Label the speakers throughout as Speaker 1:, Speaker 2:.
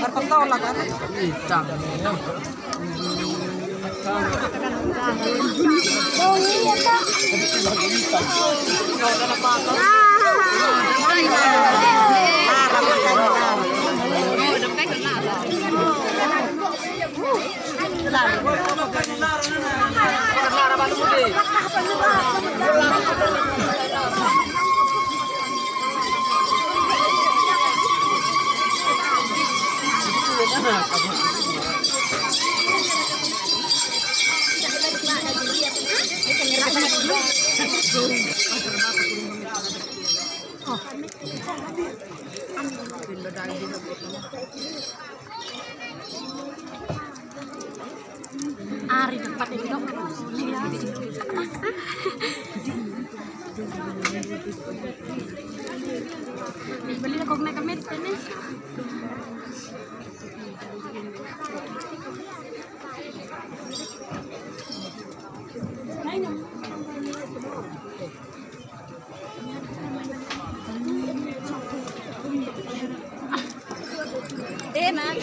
Speaker 1: Berpantau lah kan? Hitam. Oh iya tak. Ari dapat itu dong. Beli lah kok naik kemet ini. Enak.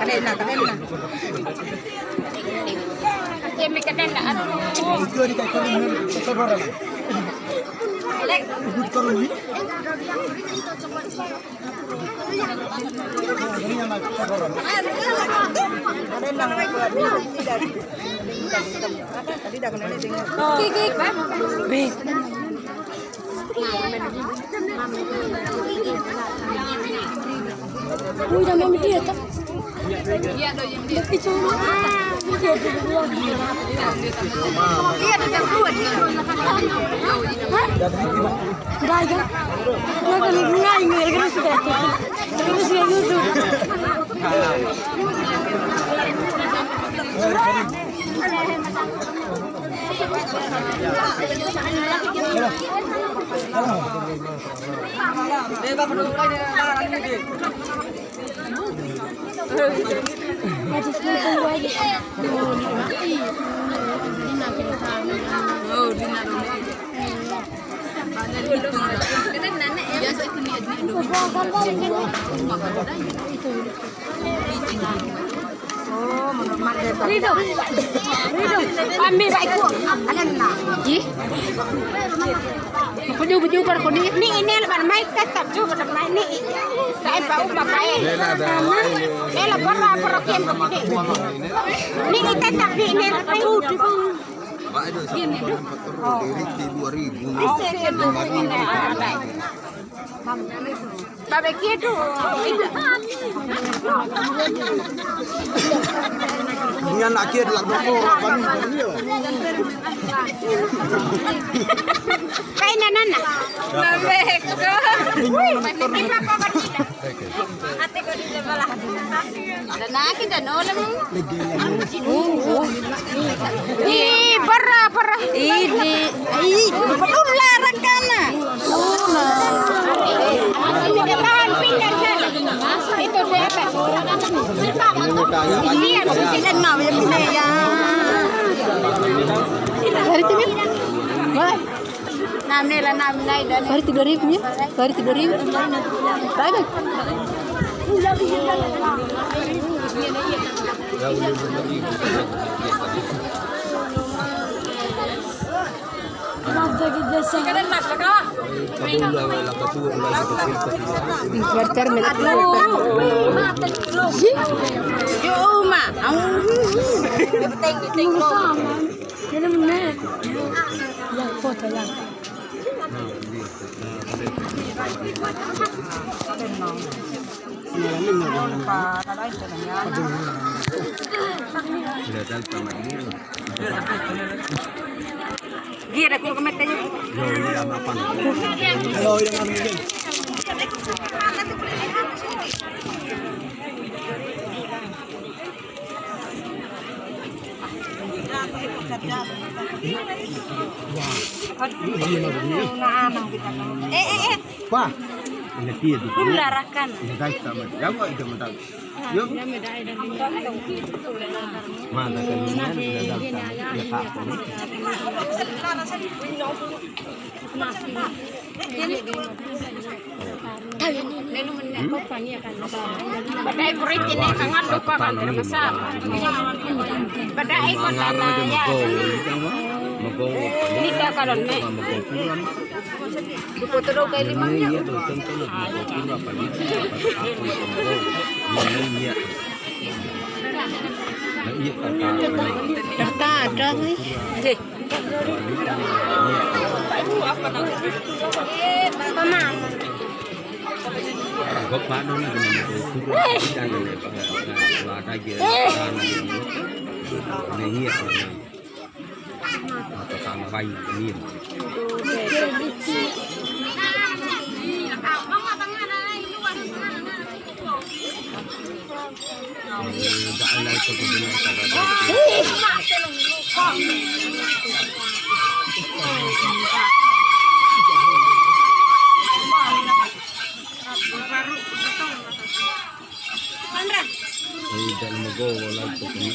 Speaker 1: Kadena. Kami kadena. Itu di kaki seorang. Lek. Ikut korun. Ini yang nak seorang. Kadena tadi dah kena ni. Kik. Bek. Ui, dah mami dia tak? Iya, dah yang dia. Itu. Iya, dah keluar. Dah kan? Dah kan ngai kan sudah. Terus dia itu. Ridho, ambil baikku. Ada nak? Ih, aku jumpa kau ni ini lepas main tetap juga lepas main ni. Saya bau pakai. Bela pernah kian ni tetap di ini
Speaker 2: Pak itu
Speaker 1: gini.
Speaker 2: Riki 2000.
Speaker 1: Babe gitu.
Speaker 2: Ini anak kia adalah doko
Speaker 1: Kain nana. Babe. Ate ko di sebelah. Dan kita nolak. Ih, parah. Ini. Betul larang kana. Pindah sana. Itu siapa? Iya, kita mau yang saya. Hari timit. Boleh. Nam nai dan hari 3.000 ya. Hari 3.000. Baik. Gira ko kamete yo. Yo ira mapan. Yo ira mapan.
Speaker 2: Wah, ini dia tu.
Speaker 3: Larakan.
Speaker 2: Ini guys sama. Jawa itu mental. Yuk. Mana kalian ada ya tak.
Speaker 1: Badai kurit ini sangat lupa kan terbesar. Badai ikut tanahnya. Tidak kalau nih. Dipotong kayak limangnya.
Speaker 3: Daftar ada nih.
Speaker 2: Gốc phá nó là cái đang này và đại diện là này nhiệt và tao vay nhiệt đại này cho cái dan mago wala to kini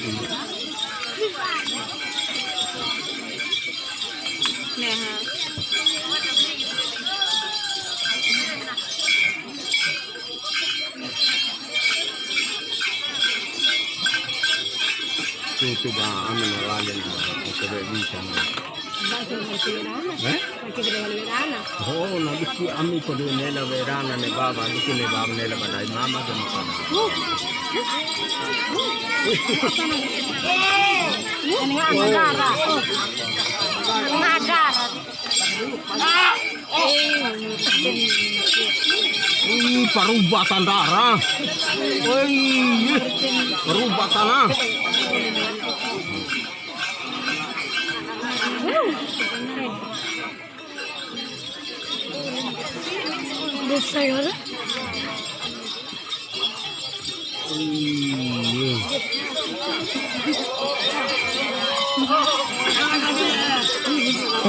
Speaker 2: tu ba amin wala na ko di sana oh nabi ki ami ko do nela verana ne baba dikile baba nela badai mama ke makana
Speaker 1: Ini ngagara. Ngagara.
Speaker 2: Perubatan darah. Perubatan ah.
Speaker 3: Dosa ya.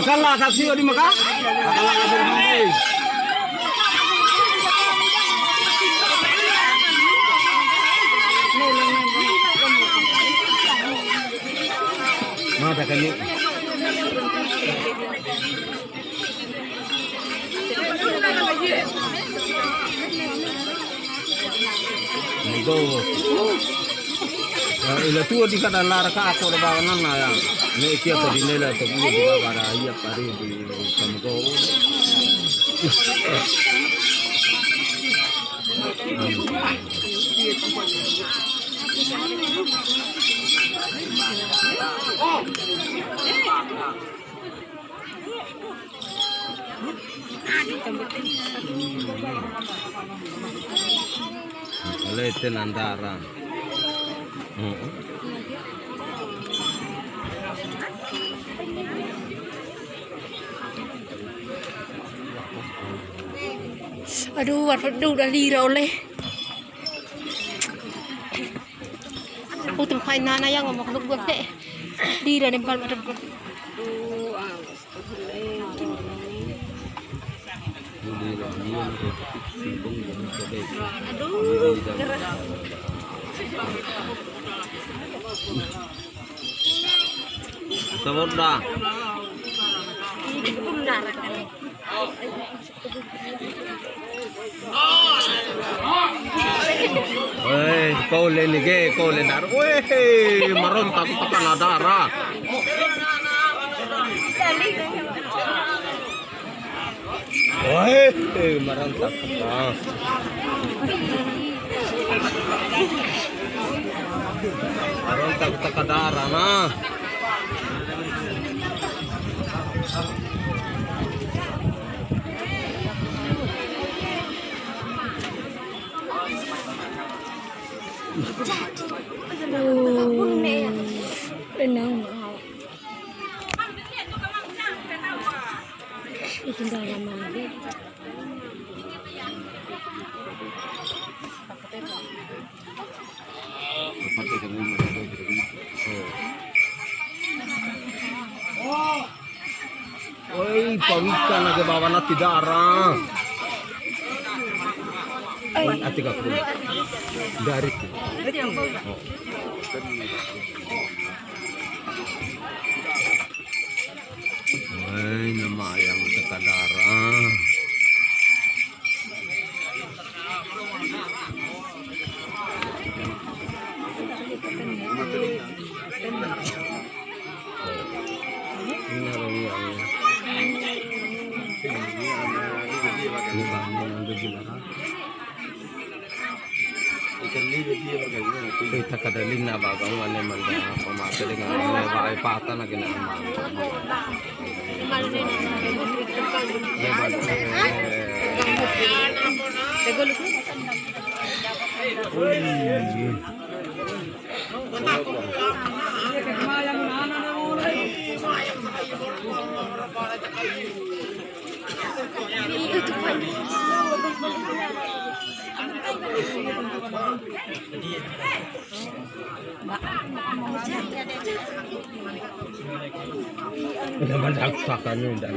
Speaker 2: Kala saksi di Mekah. Kala saksi. Mana kali? Nego. Ila tua di kada lar ka ako da ba nan na ya. Ne kia to di nela to bu di ba ra iya pare di samgo. Lete nandara.
Speaker 3: Aduh, udah lira oleh. Utang kain nana yang ngomong gue deh. Lira nempel pada gue.
Speaker 2: Tawar dah. Kau leni ke, kau leni dar. Weh, maron tak pakai nadara. Weh, maron tak pakai. Maron tak pakai nadara nah.
Speaker 3: Renang tinggal lama lagi.
Speaker 2: ikan lagi bawa nanti darah. Ati ka po. Dari po. Ay, namayang sa kadara. Kita kadaling na bagang ano man na pamasa dengan ay pata na ginaaman. Udah banyak pakannya udah.